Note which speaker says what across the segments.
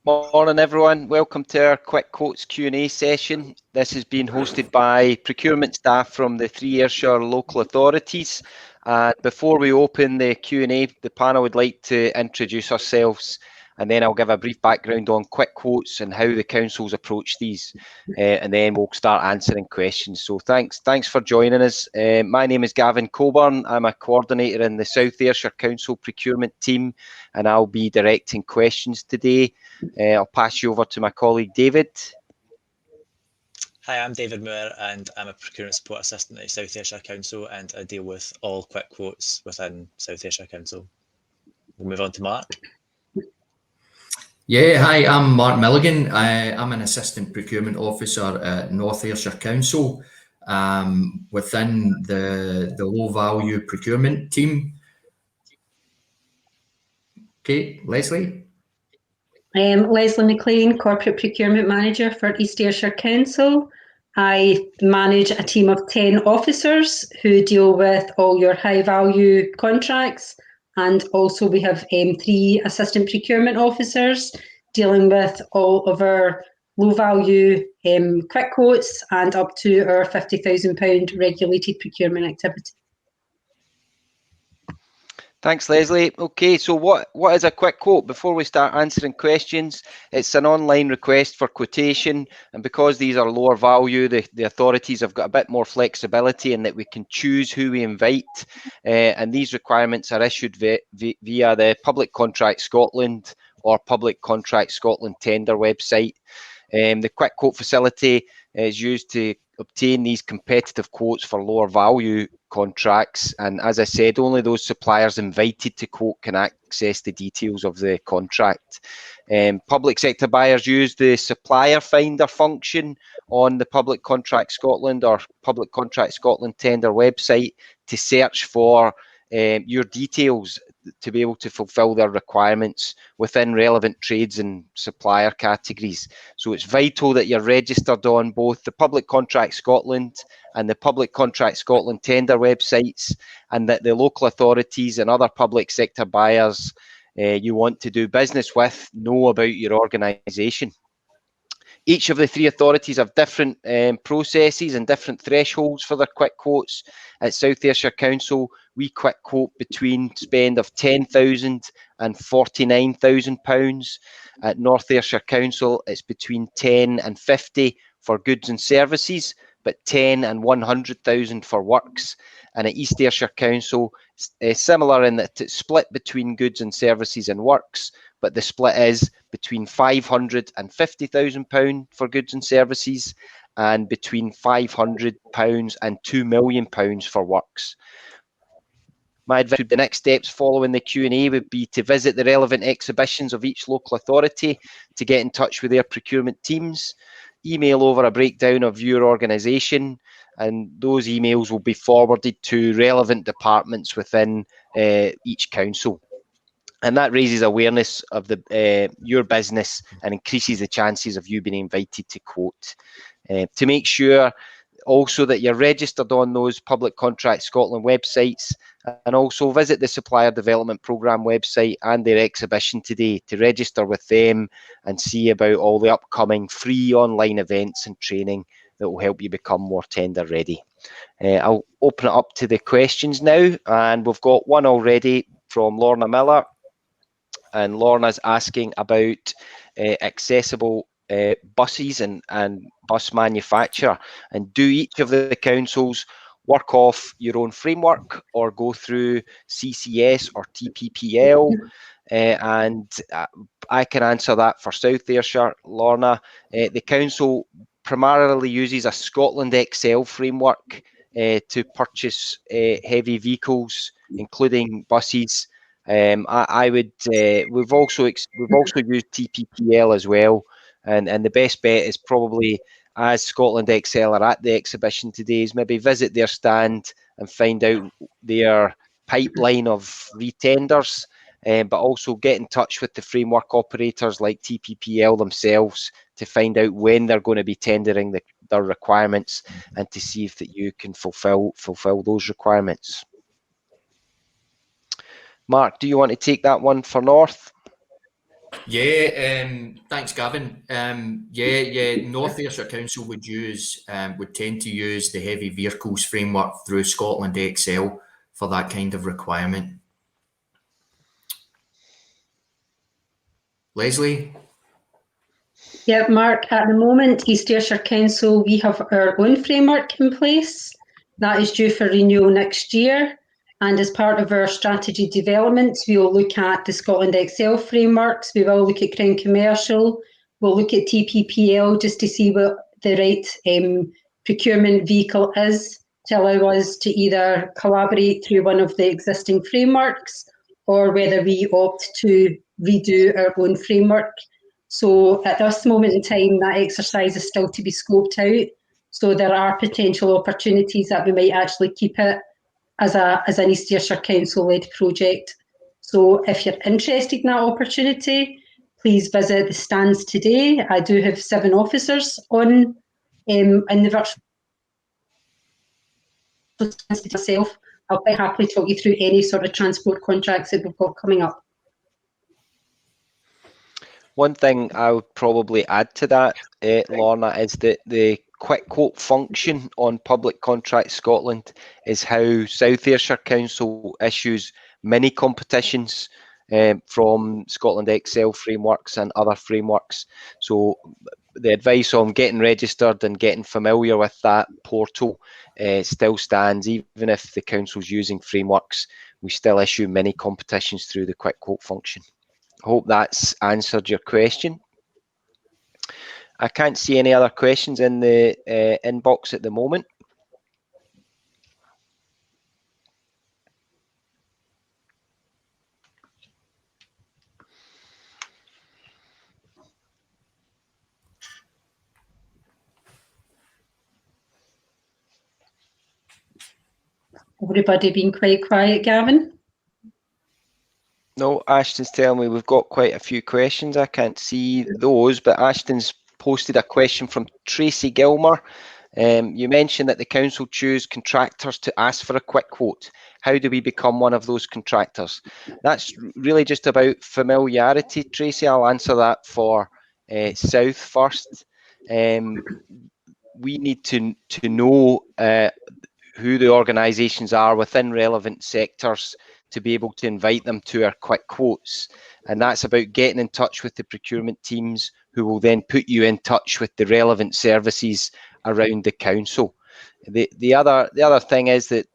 Speaker 1: Morning everyone, welcome to our Quick Quotes Q&A session. This has been hosted by procurement staff from the 3 Ayrshire local authorities. Before we open the Q&A, the panel would like to introduce ourselves, and then I'll give a brief background on Quick Quotes and how the councils approach these, and then we'll start answering questions. So thanks for joining us. My name is Gavin Coburn. I'm a coordinator in the South Ayrshire Council procurement team, and I'll be directing questions today. I'll pass you over to my colleague David.
Speaker 2: Hi, I'm David Moore and I'm a procurement support assistant at South Ayrshire Council, and I deal with all quick quotes within South Ayrshire Council. We'll move on to Mark.
Speaker 3: Yeah, hi, I'm Mark Milligan. I'm an assistant procurement officer at North Ayrshire Council within the low value procurement team. Okay, Leslie.
Speaker 4: Leslie McLean, Corporate Procurement Manager for East Ayrshire Council. I manage a team of 10 officers who deal with all your high value contracts, and also we have 3 assistant procurement officers dealing with all of our low value quick quotes and up to our £50,000 regulated procurement activity.
Speaker 1: Thanks, Leslie. Okay, so what is a quick quote? Before we start answering questions, it's an online request for quotation, and because these are lower value, the authorities have got a bit more flexibility in that we can choose who we invite, and these requirements are issued via the Public Contract Scotland or Public Contract Scotland tender website. The quick quote facility is used to obtain these competitive quotes for lower value contracts, and as I said, only those suppliers invited to quote can access the details of the contract. Public sector buyers use the supplier finder function on the Public Contract Scotland or Public Contract Scotland tender website to search for your details to be able to fulfill their requirements within relevant trades and supplier categories. So it's vital that you're registered on both the Public Contract Scotland and the Public Contract Scotland tender websites, and that the local authorities and other public sector buyers you want to do business with know about your organisation. Each of the 3 authorities have different processes and different thresholds for their quick quotes. At South Ayrshire Council, we quick quote between spend of £10,000 and £49,000. At North Ayrshire Council, it's between 10 and 50 for goods and services, but 10 and 100,000 for works. And at East Ayrshire Council, similar in that it's split between goods and services and works, but the split is between £500,000 and £50,000 for goods and services, and between £500,000 and £2 million for works. My advice, the next steps following the Q&A would be to visit the relevant exhibitions of each local authority, to get in touch with their procurement teams, email over a breakdown of your organisation, and those emails will be forwarded to relevant departments within each council. And that raises awareness of your business and increases the chances of you being invited to quote. To make sure also that you're registered on those Public Contract Scotland websites, and also visit the Supplier Development Programme website and their exhibition today to register with them and see about all the upcoming free online events and training that will help you become more tender ready. I'll open it up to the questions now, and we've got one already from Lorna Miller. And Lorna's asking about accessible buses and bus manufacture, and do each of the councils work off your own framework or go through CCS or TPPL? I can answer that for South Ayrshire, Lorna. The council primarily uses a Scotland Excel framework to purchase heavy vehicles, including buses. We've also used TPPL as well, and the best bet is probably, as Scotland Excel are at the exhibition today, is maybe visit their stand and find out their pipeline of retenders, but also get in touch with the framework operators like TPPL themselves to find out when they're going to be tendering their requirements, and to see if that you can fulfill those requirements. Mark, do you want to take that one for North?
Speaker 3: Yeah, thanks, Gavin. North Ayrshire Council would tend to use the heavy vehicles framework through Scotland Excel for that kind of requirement. Leslie?
Speaker 4: Yeah, Mark, at the moment, East Ayrshire Council, we have our own framework in place. That is due for renewal next year. And as part of our strategy development, we will look at the Scotland Excel frameworks. We will look at Crown Commercial. We'll look at TPPL just to see what the right procurement vehicle is to allow us to either collaborate through one of the existing frameworks or whether we opt to redo our own framework. So at this moment in time, that exercise is still to be scoped out. So there are potential opportunities that we might actually keep it as an East Ayrshire Council-led project. So if you're interested in that opportunity, please visit the stands today. I do have 7 officers on in the virtual stands myself. I'll quite happily talk you through any sort of transport contracts that we've got coming up.
Speaker 1: One thing I would probably add to that, Lorna, is that the quick quote function on Public Contracts Scotland is how South Ayrshire Council issues mini competitions from Scotland Excel frameworks and other frameworks. So the advice on getting registered and getting familiar with that portal still stands. Even if the council's using frameworks, we still issue mini competitions through the quick quote function. I hope that's answered your question. I can't see any other questions in the inbox at the moment.
Speaker 4: Everybody being quite quiet, Gavin?
Speaker 1: No, Ashton's telling me we've got quite a few questions. I can't see those, but Ashton's posted a question from Tracy Gilmer. You mentioned that the council choose contractors to ask for a quick quote. How do we become one of those contractors? That's really just about familiarity, Tracy. I'll answer that for South first. We need to know who the organisations are within relevant sectors to be able to invite them to our quick quotes. And that's about getting in touch with the procurement teams who will then put you in touch with the relevant services around the council. The other thing is that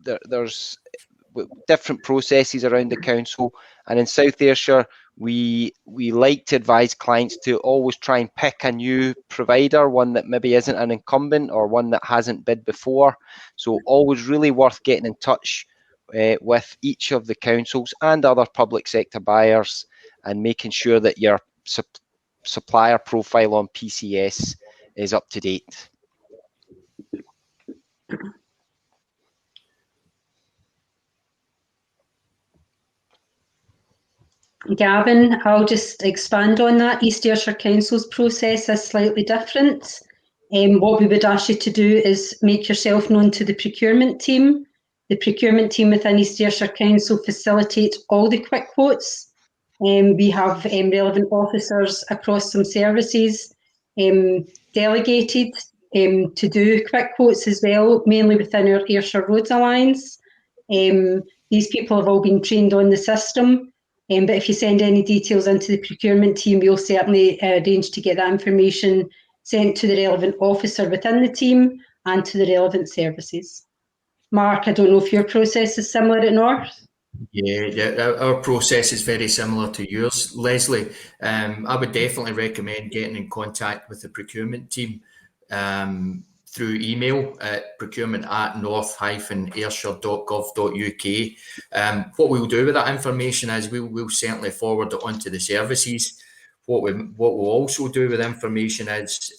Speaker 1: there's different processes around the council, and in South Ayrshire we like to advise clients to always try and pick a new provider, one that maybe isn't an incumbent or one that hasn't bid before. So always really worth getting in touch with each of the councils and other public sector buyers and making sure that your supplier profile on PCS is up to date.
Speaker 4: Gavin, I'll just expand on that. East Ayrshire Council's process is slightly different. What we would ask you to do is make yourself known to the procurement team. The procurement team within East Ayrshire Council facilitate all the quick quotes. We have relevant officers across some services delegated to do quick quotes as well, mainly within our Ayrshire Roads Alliance. These people have all been trained on the system, but if you send any details into the procurement team, we'll certainly arrange to get that information sent to the relevant officer within the team and to the relevant services. Mark, I don't know if your process is similar at North?
Speaker 3: Yeah, our process is very similar to yours, Leslie. I would definitely recommend getting in contact with the procurement team through email at procurement@north-ayrshire.gov.uk. What we'll do with that information is we'll certainly forward it onto the services. What we'll also do with information is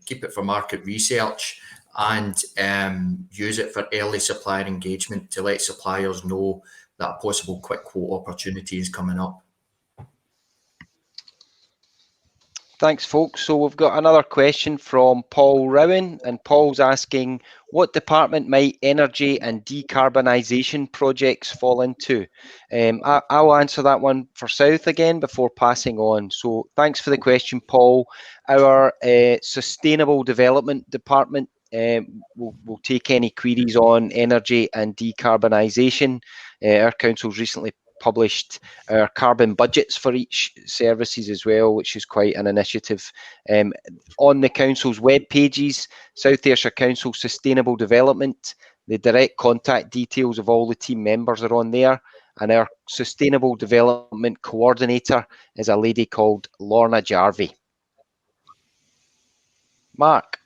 Speaker 3: keep it for market research and use it for early supplier engagement to let suppliers know that a possible quick quote opportunity is coming up.
Speaker 1: Thanks, folks. So we've got another question from Paul Rowan, and Paul's asking, what department might energy and decarbonisation projects fall into? I'll answer that one for South again before passing on. So thanks for the question, Paul. Our Sustainable Development Department will take any queries on energy and decarbonisation. Our council's recently published our carbon budgets for each services as well, which is quite an initiative. On the council's web pages, South Ayrshire Council Sustainable Development, the direct contact details of all the team members are on there, and our Sustainable Development Coordinator is a lady called Lorna Jarvie. Mark.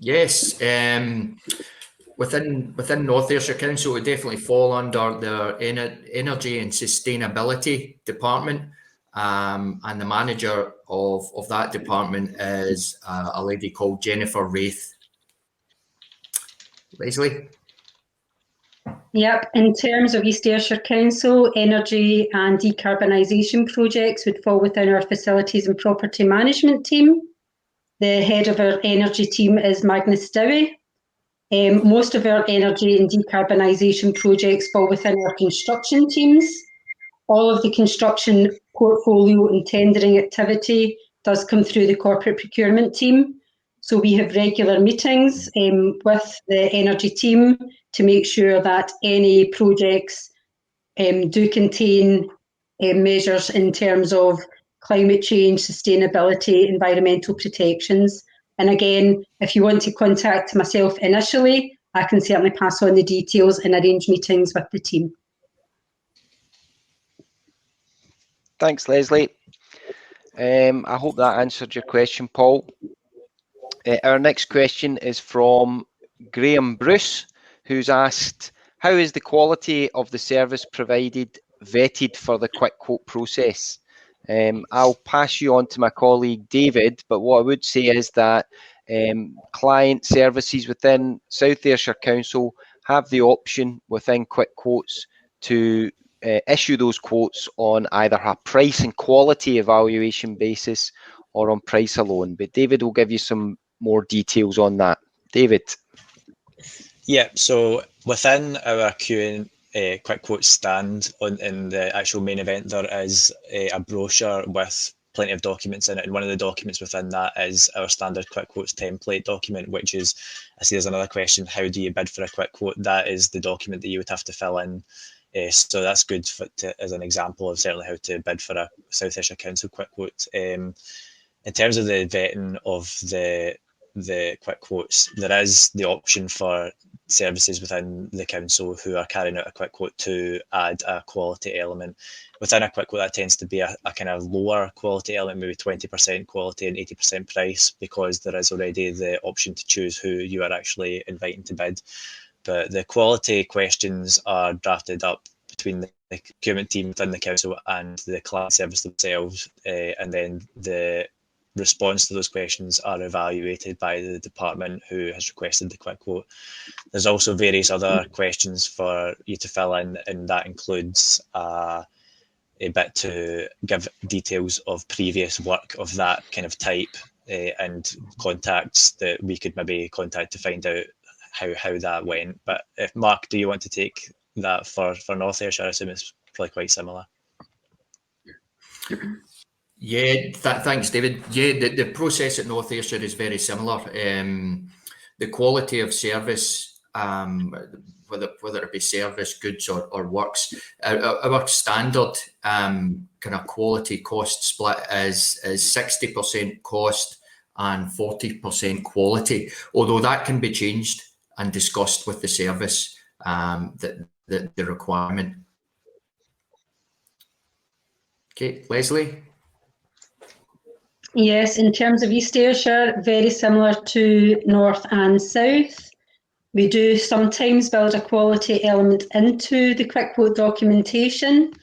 Speaker 3: Yes, within North Ayrshire Council, it definitely fall under the Energy and Sustainability Department, and the manager of that department is a lady called Jennifer Wraith. Leslie?
Speaker 4: Yep, in terms of East Ayrshire Council, energy and decarbonisation projects would fall within our Facilities and Property Management team. The head of our energy team is Magnus Dowie. Most of our energy and decarbonisation projects fall within our construction teams. All of the construction portfolio and tendering activity does come through the corporate procurement team. So we have regular meetings with the energy team to make sure that any projects do contain measures in terms of climate change, sustainability, environmental protections. And again, if you want to contact myself initially, I can certainly pass on the details and arrange meetings with the team.
Speaker 1: Thanks, Leslie. I hope that answered your question, Paul. Our next question is from Graham Bruce, who's asked, how is the quality of the service provided vetted for the quick quote process? I'll pass you on to my colleague David, but what I would say is that client services within South Ayrshire Council have the option within quick quotes to issue those quotes on either a price and quality evaluation basis or on price alone. But David will give you some more details on that. David.
Speaker 2: Yeah, so within our quick quotes stand in the actual main event, there is a brochure with plenty of documents in it, and one of the documents within that is our standard quick quotes template document, which is, I see there's another question, how do you bid for a quick quote? That is the document that you would have to fill in. So that's good as an example of certainly how to bid for a South Ayrshire Council quick quote. In terms of the vetting of the quick quotes, there is the option for services within the council who are carrying out a quick quote to add a quality element. Within a quick quote, that tends to be a kind of lower quality element, maybe 20% quality and 80% price, because there is already the option to choose who you are actually inviting to bid. But the quality questions are drafted up between the procurement team within the council and the client service themselves, and then the response to those questions are evaluated by the department who has requested the quick quote. There's also various other questions for you to fill in, and that includes a bit to give details of previous work of that kind of type, and contacts that we could maybe contact to find out how that went. But if Mark, do you want to take that for North Ayrshire? I assume it's probably quite similar.
Speaker 3: Yeah, thanks, David. Yeah, the process at North Ayrshire is very similar. The quality of service, whether it be service, goods or works, our standard kind of quality cost split is 60% cost and 40% quality, although that can be changed and discussed with the service, the requirement. Okay, Leslie?
Speaker 4: Yes, in terms of East Ayrshire, very similar to North and South. We do sometimes build a quality element into the quick quote documentation.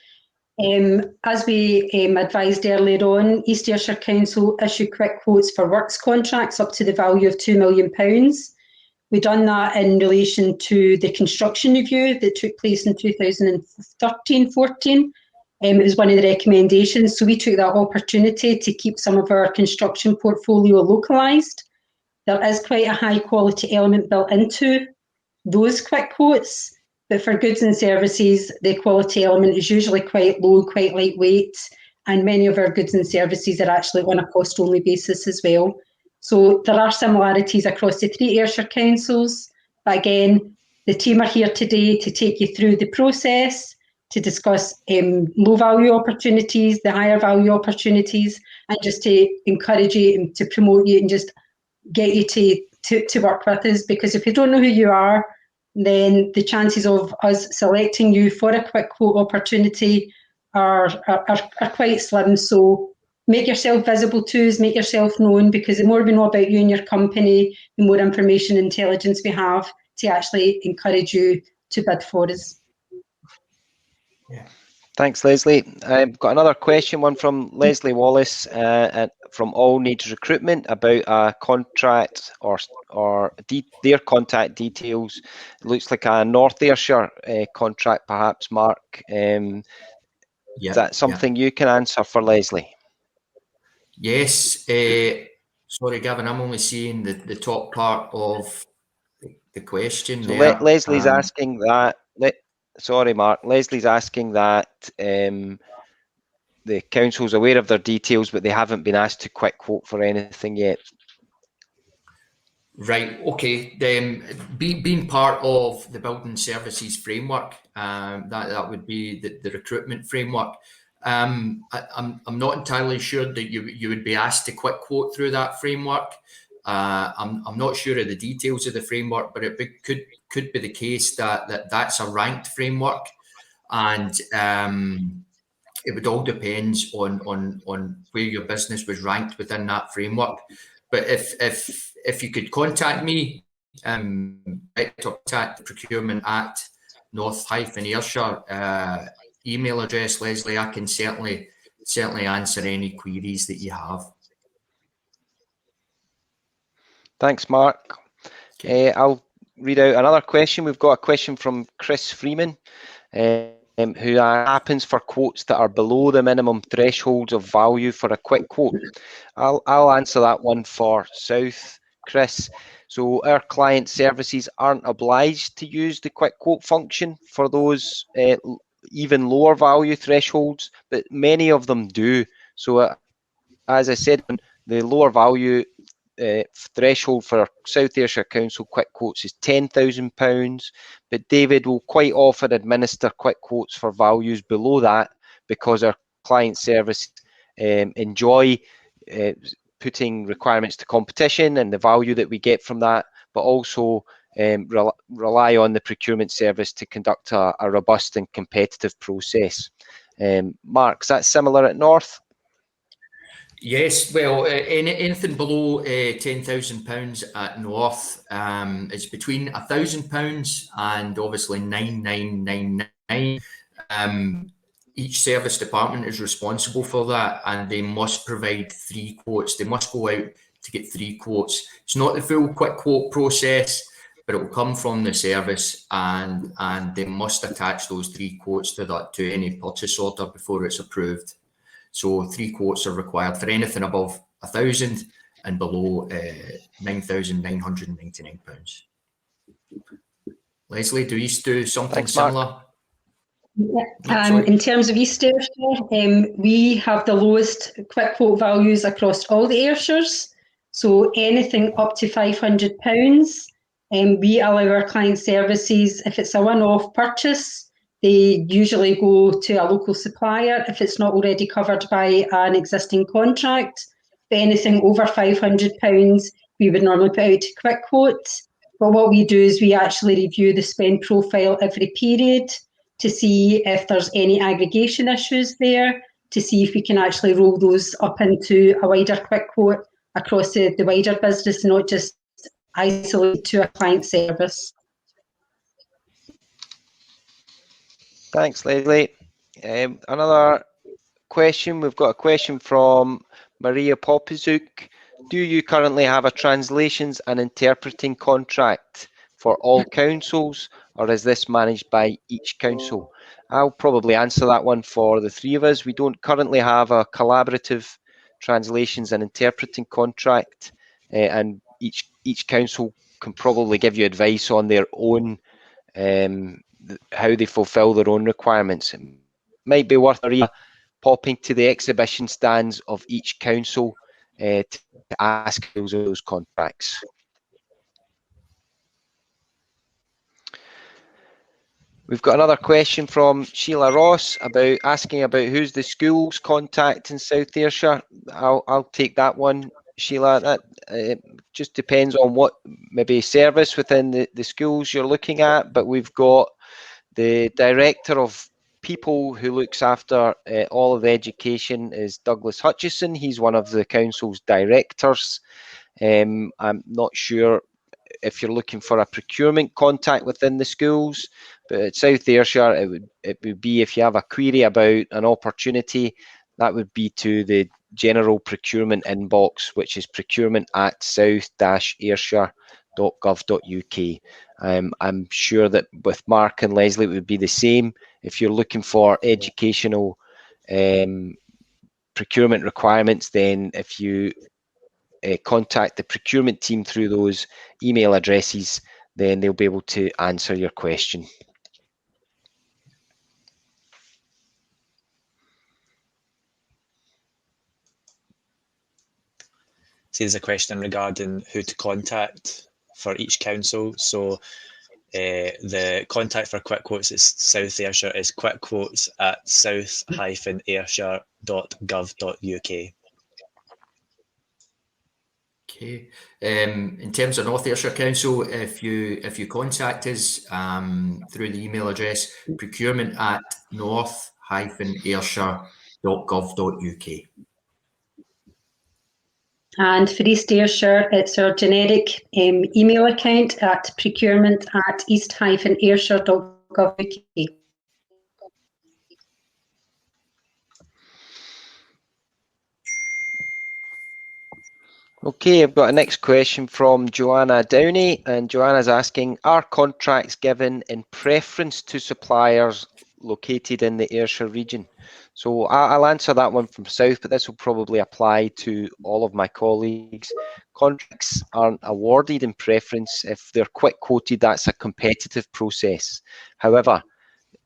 Speaker 4: As we advised earlier on, East Ayrshire Council issue quick quotes for works contracts up to the value of £2 million. We've done that in relation to the construction review that took place in 2013-14. It was one of the recommendations. So we took that opportunity to keep some of our construction portfolio localised. There is quite a high quality element built into those quick quotes, but for goods and services, the quality element is usually quite low, quite lightweight, and many of our goods and services are actually on a cost-only basis as well. So there are similarities across the 3 Ayrshire councils, but again, the team are here today to take you through the process, to discuss low value opportunities, the higher value opportunities, and just to encourage you and to promote you and just get you to work with us. Because if you don't know who you are, then the chances of us selecting you for a quick quote opportunity are quite slim. So make yourself visible to us, make yourself known, because the more we know about you and your company, the more information and intelligence we have to actually encourage you to bid for us.
Speaker 3: Yeah.
Speaker 1: Thanks, Leslie. I've got another question, one from Leslie Wallace from All Needs Recruitment about a contract or their contact details. It looks like a North Ayrshire contract, perhaps, Mark. Is that something you can answer for Leslie?
Speaker 3: Yes. Sorry, Gavin, I'm only seeing the top part of the question
Speaker 1: so
Speaker 3: there.
Speaker 1: Leslie's asking that. Sorry, Mark. Leslie's asking that the council's aware of their details, but they haven't been asked to quick quote for anything yet.
Speaker 3: Right. Okay. Then being part of the building services framework, that would be the recruitment framework. I'm not entirely sure that you would be asked to quick quote through that framework. I'm not sure of the details of the framework, but it could be the case that's a ranked framework, and it would all depend on where your business was ranked within that framework. But if you could contact me, contact procurement at North-Ayrshire email address, Leslie, I can certainly answer any queries that you have.
Speaker 1: Thanks, Mark.
Speaker 3: Okay.
Speaker 1: I'll read out another question. We've got a question from Chris Freeman, who happens for quotes that are below the minimum thresholds of value for a quick quote. I'll answer that one for South, Chris. So our client services aren't obliged to use the quick quote function for those even lower value thresholds, but many of them do. So as I said, the lower value threshold for South Ayrshire Council quick quotes is £10,000, but David will quite often administer quick quotes for values below that, because our client service enjoy putting requirements to competition and the value that we get from that, but also rely on the procurement service to conduct a robust and competitive process. Mark, is that similar at North?
Speaker 3: Yes, well, anything below £10,000 at North is between £1,000 and obviously 9,999. Each service department is responsible for that, and they must provide 3 quotes. They must go out to get 3 quotes. It's not the full quick quote process, but it will come from the service, and they must attach those 3 quotes to any purchase order before it's approved. So 3 quotes are required for anything above £1,000 and below £9,999. Leslie, do you do something similar?
Speaker 4: In terms of East Ayrshire, we have the lowest quick quote values across all the Ayrshires. So anything up to £500, we allow our client services, if it's a one-off purchase, they usually go to a local supplier if it's not already covered by an existing contract. But anything over £500, we would normally put out to quick quote. But what we do is we actually review the spend profile every period to see if there's any aggregation issues there, to see if we can actually roll those up into a wider quick quote across the wider business, not just isolated to a client service.
Speaker 1: Thanks, Leslie. Another question. We've got a question from Maria Popizuk. Do you currently have a translations and interpreting contract for all councils, or is this managed by each council? I'll probably answer that one for the three of us. We don't currently have a collaborative translations and interpreting contract, and each council can probably give you advice on their own, how they fulfil their own requirements. It might be worth popping to the exhibition stands of each council to ask those contracts. We've got another question from Sheila Ross asking about who's the schools contact in South Ayrshire. I'll take that one, Sheila. That it just depends on what maybe service within the schools you're looking at, but we've got the director of people who looks after all of the education is Douglas Hutchison. He's one of the council's directors. I'm not sure if you're looking for a procurement contact within the schools, but at South Ayrshire it would be, if you have a query about an opportunity, that would be to the general procurement inbox, which is procurement@south-ayrshire.gov.uk. I'm sure that with Mark and Leslie it would be the same. If you're looking for educational procurement requirements, then if you contact the procurement team through those email addresses, then they'll be able to answer your question.
Speaker 2: So there's a question regarding who to contact for each council. So the contact for Quick Quotes is South Ayrshire is quickquotes@south-ayrshire.gov.uk.
Speaker 3: Okay. In terms of North Ayrshire Council, if you contact us through the email address procurement@north-ayrshire.gov.uk.
Speaker 4: And for East Ayrshire, it's our generic email account at procurement@east-ayrshire.gov.uk.
Speaker 1: Okay, I've got a next question from Joanna Downey, and Joanna's asking, are contracts given in preference to suppliers located in the Ayrshire region? So I'll answer that one from South, but this will probably apply to all of my colleagues. Contracts aren't awarded in preference. If they're quick quoted, that's a competitive process. However,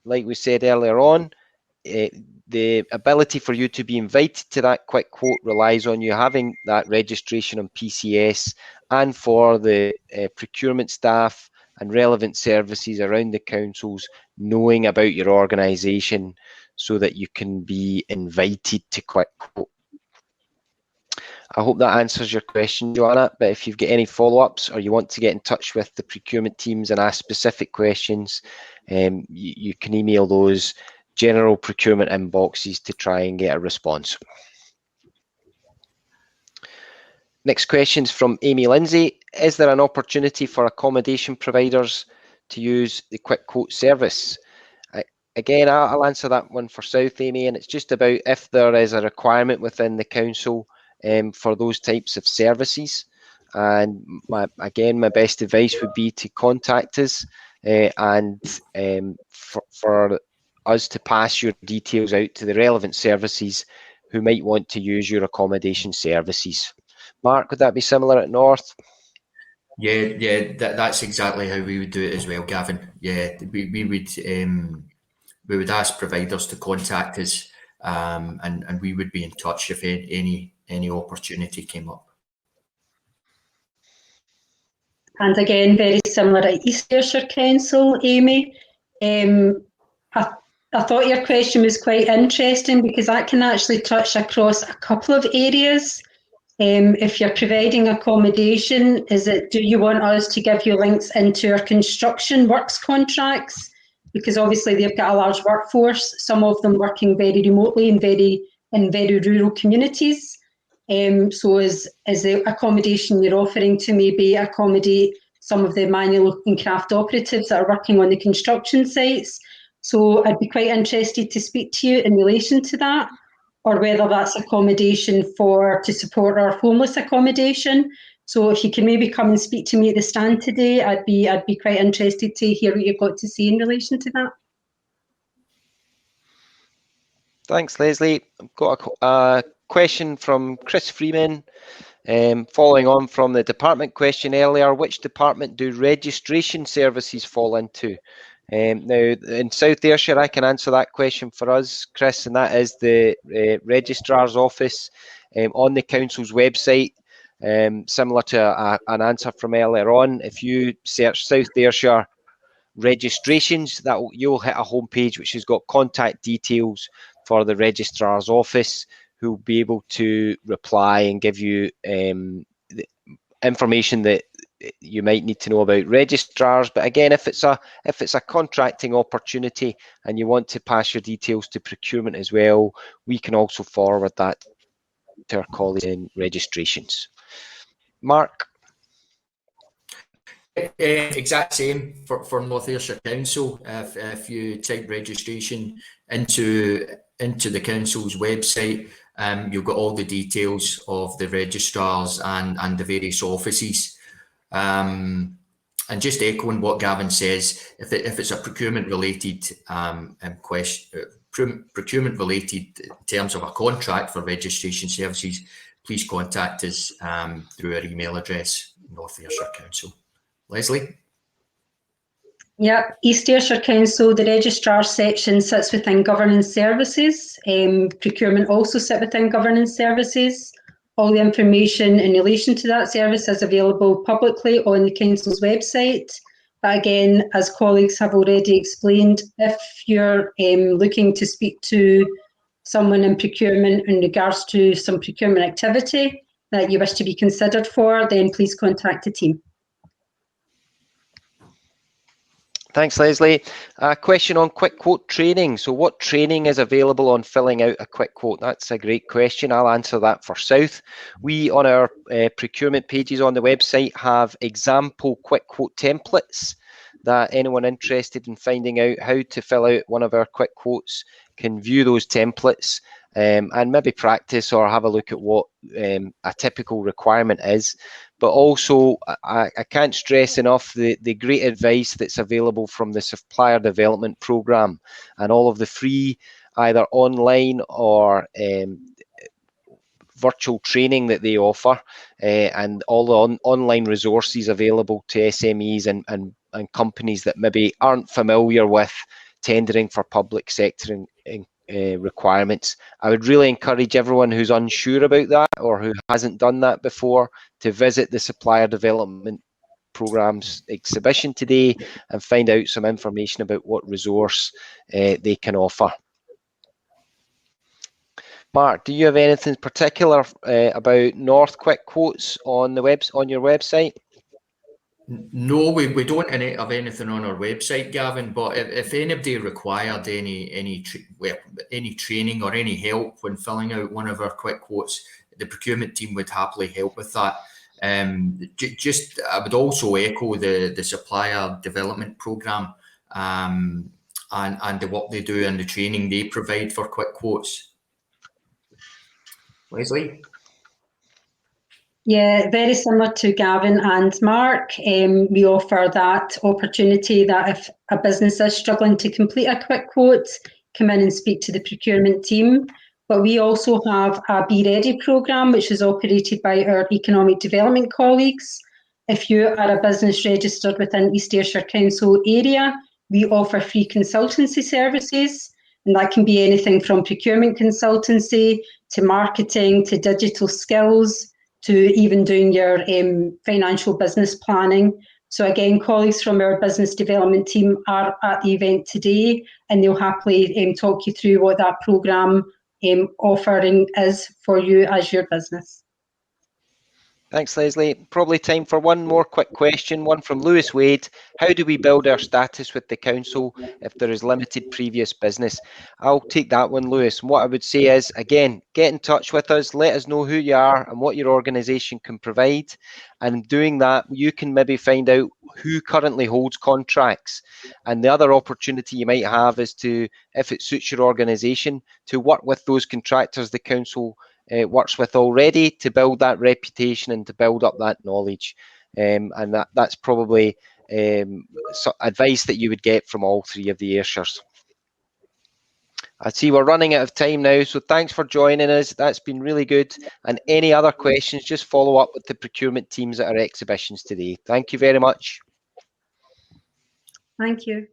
Speaker 1: like we said earlier on, the ability for you to be invited to that quick quote relies on you having that registration on PCS, and for the procurement staff and relevant services around the councils knowing about your organisation so that you can be invited to quick quote. I hope that answers your question, Joanna, but if you've got any follow-ups or you want to get in touch with the procurement teams and ask specific questions, you can email those general procurement inboxes to try and get a response. Next question is from Amy Lindsay. Is there an opportunity for accommodation providers to use the quick quote service? Again, I'll answer that one for South, Amy, and it's just about if there is a requirement within the council for those types of services. And my best advice would be to contact us and for us to pass your details out to the relevant services who might want to use your accommodation services. Mark, would that be similar at North?
Speaker 3: Yeah, that's exactly how we would do it as well, Gavin. Yeah, we would ask providers to contact us, and we would be in touch if any opportunity came up.
Speaker 4: And again, very similar at East Ayrshire Council, Amy. I thought your question was quite interesting because that can actually touch across a couple of areas. If you're providing accommodation, do you want us to give you links into our construction works contracts? Because obviously they've got a large workforce, some of them working very remotely in very rural communities. So is the accommodation you're offering to maybe accommodate some of the manual and craft operatives that are working on the construction sites? So I'd be quite interested to speak to you in relation to that, or whether that's accommodation to support our homeless accommodation. So if you can maybe come and speak to me at the stand today, I'd be quite interested to hear what you've got to say in relation to that.
Speaker 1: Thanks, Leslie. I've got a question from Chris Freeman. Following on from the department question earlier, which department do registration services fall into? Now, in South Ayrshire, I can answer that question for us, Chris, and that is the Registrar's Office on the Council's website. Similar to an answer from earlier on, if you search South Ayrshire registrations, you'll hit a homepage which has got contact details for the Registrar's Office, who will be able to reply and give you the information that you might need to know about registrars. But again, if it's a contracting opportunity and you want to pass your details to procurement as well, we can also forward that to our colleagues in registrations. Mark?
Speaker 3: Exact same for North Ayrshire Council. If you type registration into the council's website, you've got all the details of the registrars and the various offices. And just echoing what Gavin says, if it's a procurement related question, procurement related in terms of a contract for registration services, please contact us through our email address, North Ayrshire Council. Leslie?
Speaker 4: Yeah, East Ayrshire Council, the registrar section sits within governance services. Procurement also sit within governance services. All the information in relation to that service is available publicly on the council's website. But again, as colleagues have already explained, if you're looking to speak to someone in procurement in regards to some procurement activity that you wish to be considered for, then please contact the team.
Speaker 1: Thanks, Leslie. A question on quick quote training. So what training is available on filling out a quick quote? That's a great question. I'll answer that for South. We, on our procurement pages on the website, have example quick quote templates that anyone interested in finding out how to fill out one of our quick quotes can view those templates and maybe practice or have a look at what a typical requirement is. But also, I can't stress enough the great advice that's available from the Supplier Development Programme and all of the free, either online or virtual training that they offer, and all the online resources available to SMEs and companies that maybe aren't familiar with tendering for public sector requirements. I would really encourage everyone who's unsure about that or who hasn't done that before to visit the Supplier Development Programme's exhibition today and find out some information about what resource they can offer. Mark, do you have anything particular about North Quick Quotes on your website?
Speaker 3: No, we don't have anything on our website, Gavin. But if anybody required any training or any help when filling out one of our quick quotes, the procurement team would happily help with that. I would also echo the Supplier Development Programme and the work they do and the training they provide for quick quotes. Leslie?
Speaker 4: Yeah, very similar to Gavin and Mark. We offer that opportunity that if a business is struggling to complete a quick quote, come in and speak to the procurement team. But we also have a Be Ready programme, which is operated by our economic development colleagues. If you are a business registered within East Ayrshire Council area, we offer free consultancy services, and that can be anything from procurement consultancy to marketing to digital skills, to even doing your financial business planning. So again, colleagues from our business development team are at the event today, and they'll happily talk you through what that programme offering is for you as your business.
Speaker 1: Thanks, Leslie. Probably time for one more quick question, one from Lewis Wade. How do we build our status with the council if there is limited previous business? I'll take that one, Lewis. And what I would say is, again, get in touch with us, let us know who you are and what your organisation can provide. And in doing that, you can maybe find out who currently holds contracts. And the other opportunity you might have is to, if it suits your organisation, to work with those contractors the council works with already to build that reputation and to build up that knowledge. And that's probably advice that you would get from all three of the Ayrshires. I see we're running out of time now, so thanks for joining us. That's been really good. And any other questions, just follow up with the procurement teams at our exhibitions today. Thank you very much.
Speaker 4: Thank you.